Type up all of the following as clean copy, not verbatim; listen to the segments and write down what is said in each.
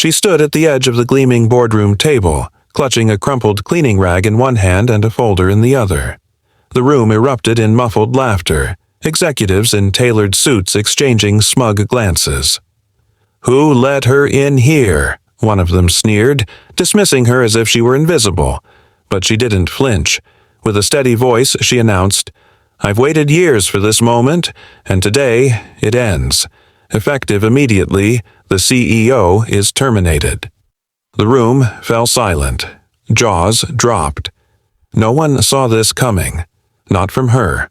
She stood at the edge of the gleaming boardroom table, clutching a crumpled cleaning rag in one hand and a folder in the other. The room erupted in muffled laughter, executives in tailored suits exchanging smug glances. "Who let her in here?" one of them sneered, dismissing her as if she were invisible. But she didn't flinch. With a steady voice, she announced, "I've waited years for this moment, and today it ends. Effective immediately, the CEO is terminated." The room fell silent. Jaws dropped. No one saw this coming. Not from her.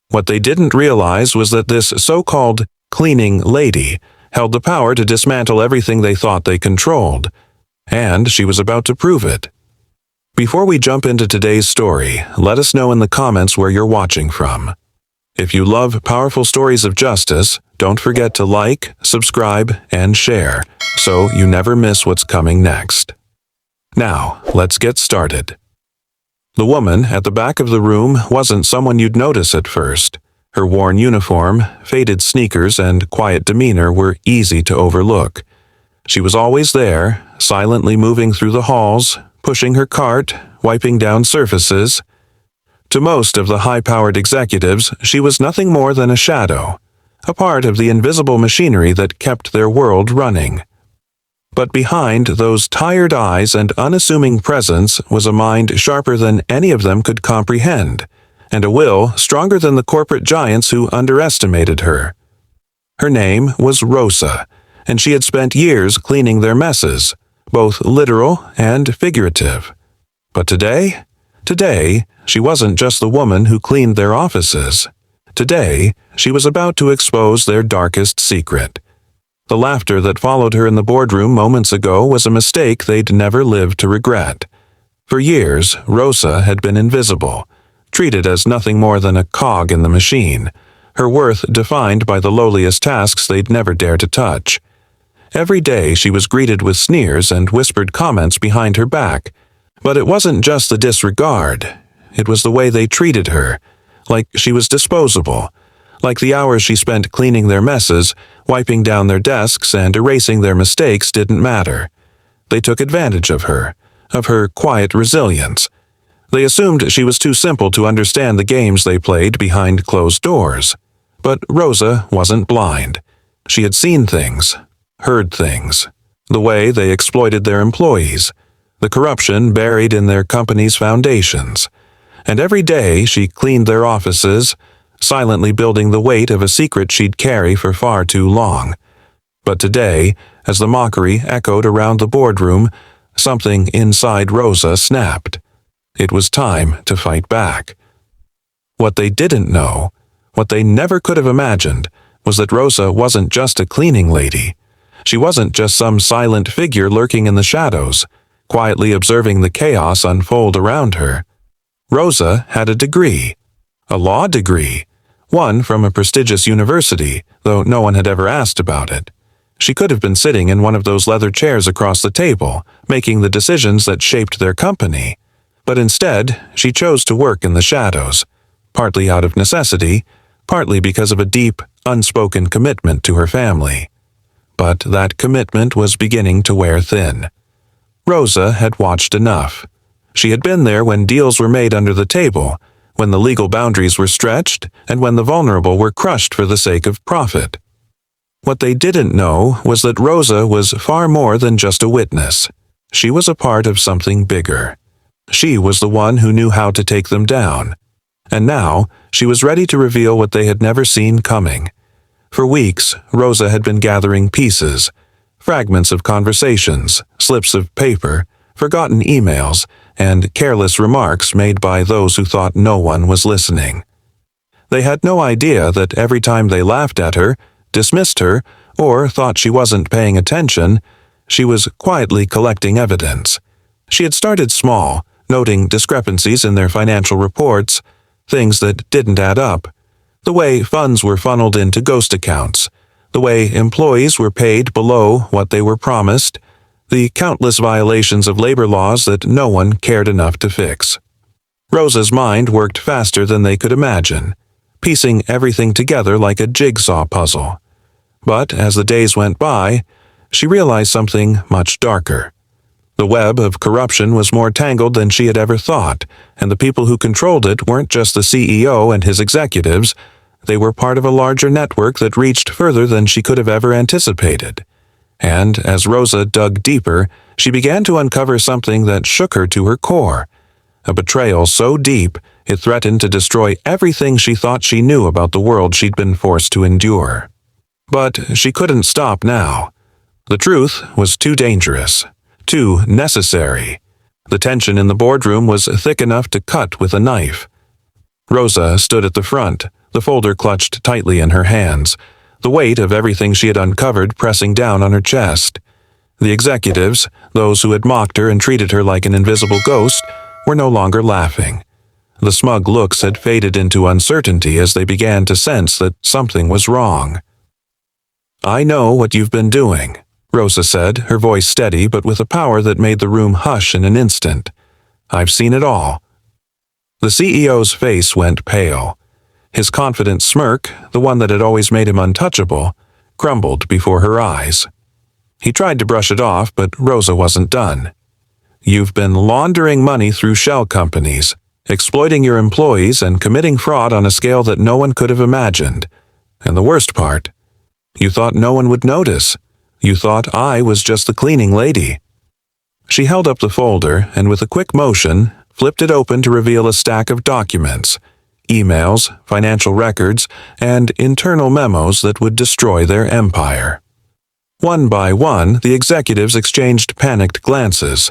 What they didn't realize was that this so-called cleaning lady held the power to dismantle everything they thought they controlled. And she was about to prove it. Before we jump into today's story, let us know in the comments where you're watching from. If you love powerful stories of justice, don't forget to like, subscribe, and share, so you never miss what's coming next. Now, let's get started. The woman at the back of the room wasn't someone you'd notice at first. Her worn uniform, faded sneakers, and quiet demeanor were easy to overlook. She was always there, silently moving through the halls, pushing her cart, wiping down surfaces. To most of the high-powered executives, she was nothing more than a shadow, a part of the invisible machinery that kept their world running. But behind those tired eyes and unassuming presence was a mind sharper than any of them could comprehend, and a will stronger than the corporate giants who underestimated her. Her name was Rosa, and she had spent years cleaning their messes, both literal and figurative. But today, she wasn't just the woman who cleaned their offices. Today, she was about to expose their darkest secret. The laughter that followed her in the boardroom moments ago was a mistake they'd never live to regret. For years, Rosa had been invisible, treated as nothing more than a cog in the machine, her worth defined by the lowliest tasks they'd never dare to touch. Every day she was greeted with sneers and whispered comments behind her back. But it wasn't just the disregard. It was the way they treated her, like she was disposable, like the hours she spent cleaning their messes, wiping down their desks, and erasing their mistakes didn't matter. They took advantage of her quiet resilience. They assumed she was too simple to understand the games they played behind closed doors. But Rosa wasn't blind. She had seen things, heard things, the way they exploited their employees, the corruption buried in their company's foundations. And every day she cleaned their offices, silently building the weight of a secret she'd carry for far too long. But today, as the mockery echoed around the boardroom, something inside Rosa snapped. It was time to fight back. What they didn't know, what they never could have imagined, was that Rosa wasn't just a cleaning lady. She wasn't just some silent figure lurking in the shadows, quietly observing the chaos unfold around her. Rosa had a degree, a law degree, one from a prestigious university, though no one had ever asked about it. She could have been sitting in one of those leather chairs across the table, making the decisions that shaped their company. But instead, she chose to work in the shadows, partly out of necessity, partly because of a deep, unspoken commitment to her family. But that commitment was beginning to wear thin. Rosa had watched enough. She had been there when deals were made under the table, when the legal boundaries were stretched, and when the vulnerable were crushed for the sake of profit. What they didn't know was that Rosa was far more than just a witness. She was a part of something bigger. She was the one who knew how to take them down. And now, she was ready to reveal what they had never seen coming. For weeks, Rosa had been gathering pieces, fragments of conversations, slips of paper, forgotten emails, and careless remarks made by those who thought no one was listening. They had no idea that every time they laughed at her, dismissed her, or thought she wasn't paying attention, she was quietly collecting evidence. She had started small, noting discrepancies in their financial reports, things that didn't add up, the way funds were funneled into ghost accounts, the way employees were paid below what they were promised, the countless violations of labor laws that no one cared enough to fix. Rosa's mind worked faster than they could imagine, piecing everything together like a jigsaw puzzle. But as the days went by, she realized something much darker. The web of corruption was more tangled than she had ever thought, and the people who controlled it weren't just the CEO and his executives. They were part of a larger network that reached further than she could have ever anticipated. And as Rosa dug deeper, she began to uncover something that shook her to her core. A betrayal so deep, it threatened to destroy everything she thought she knew about the world she'd been forced to endure. But she couldn't stop now. The truth was too dangerous. Too necessary. The tension in the boardroom was thick enough to cut with a knife. Rosa stood at the front, the folder clutched tightly in her hands, the weight of everything she had uncovered pressing down on her chest. The executives, those who had mocked her and treated her like an invisible ghost, were no longer laughing. The smug looks had faded into uncertainty as they began to sense that something was wrong. "I know what you've been doing," Rosa said, her voice steady but with a power that made the room hush in an instant. "I've seen it all." The CEO's face went pale. His confident smirk, the one that had always made him untouchable, crumbled before her eyes. He tried to brush it off, but Rosa wasn't done. "You've been laundering money through shell companies, exploiting your employees and committing fraud on a scale that no one could have imagined. And the worst part, you thought no one would notice. You thought I was just the cleaning lady." She held up the folder and with a quick motion, flipped it open to reveal a stack of documents, emails, financial records, and internal memos that would destroy their empire. One by one, the executives exchanged panicked glances.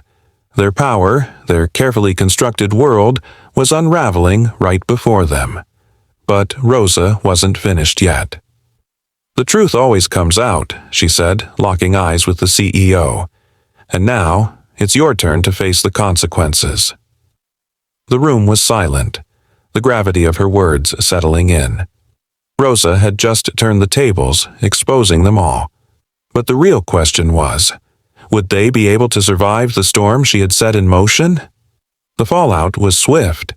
Their power, their carefully constructed world, was unraveling right before them. But Rosa wasn't finished yet. "The truth always comes out," she said, locking eyes with the CEO. "And now, it's your turn to face the consequences." The room was silent, the gravity of her words settling in. Rosa had just turned the tables, exposing them all. But the real question was, would they be able to survive the storm she had set in motion? The fallout was swift.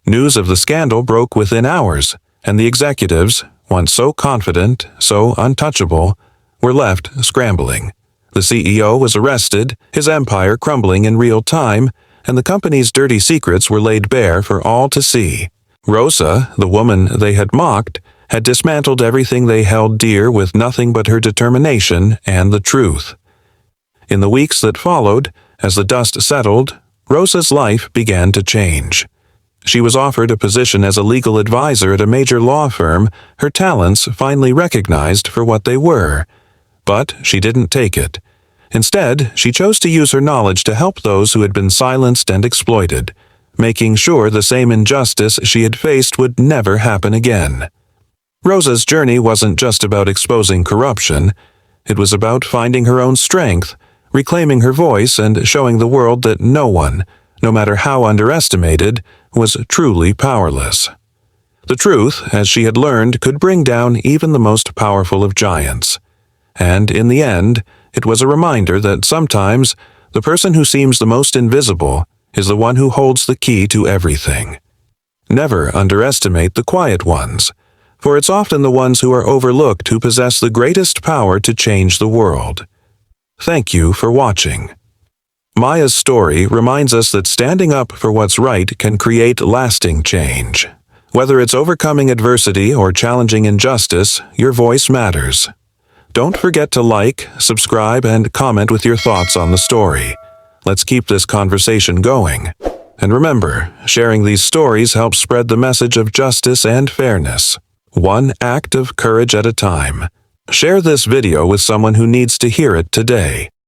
News of the scandal broke within hours, and the executives, once so confident, so untouchable, were left scrambling. The CEO was arrested, his empire crumbling in real time, and the company's dirty secrets were laid bare for all to see. Rosa, the woman they had mocked, had dismantled everything they held dear with nothing but her determination and the truth. In the weeks that followed, as the dust settled, Rosa's life began to change. She was offered a position as a legal advisor at a major law firm, her talents finally recognized for what they were. But she didn't take it. Instead, she chose to use her knowledge to help those who had been silenced and exploited, making sure the same injustice she had faced would never happen again. Rosa's journey wasn't just about exposing corruption. It was about finding her own strength, reclaiming her voice, and showing the world that no one, no matter how underestimated, was truly powerless. The truth, as she had learned, could bring down even the most powerful of giants. And in the end, it was a reminder that sometimes the person who seems the most invisible is the one who holds the key to everything. Never underestimate the quiet ones, for it's often the ones who are overlooked who possess the greatest power to change the world. Thank you for watching. Maya's story reminds us that standing up for what's right can create lasting change. Whether it's overcoming adversity or challenging injustice, your voice matters. Don't forget to like, subscribe, and comment with your thoughts on the story. Let's keep this conversation going. And remember, sharing these stories helps spread the message of justice and fairness, one act of courage at a time. Share this video with someone who needs to hear it today.